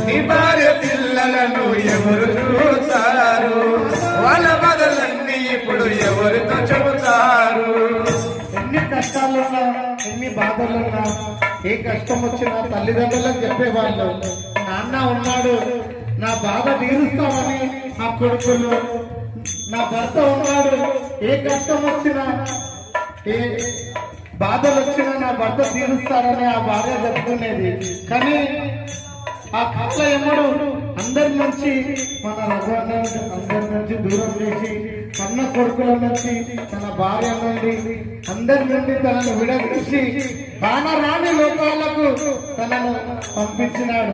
నీ భార్య పిల్లలను ఎవరు చూస్తారు? వాళ్ళ బాధలన్నీ ఇప్పుడు ఎవరితో చెబుతారు? ఎన్ని కష్టాలున్నా ఎన్ని బాధలున్నా ఏ కష్టం వచ్చినా తల్లిదండ్రులకు చెప్పేవాళ్ళు. నాన్న ఉన్నాడు, నా బాధ తీరుస్తామని నా కొడుకులు, నా భర్త ఉన్నాడు, ఏ కష్టం వచ్చినా ఏ బాధలు వచ్చినా నా భర్త తీరుస్తారని ఆ భార్య చెప్పుకునేది. కానీ ఆ కళ్ళ ఎమ్మడు అందరి నుంచి మన రఘువన్న అందరి నుంచి దూరం చేసి కన్న కొడుకుల నుంచి తన భార్య నుండి అందరి నుండి తనను విడదీసి కానరాని లోకాలకు తనను పంపించినాడు.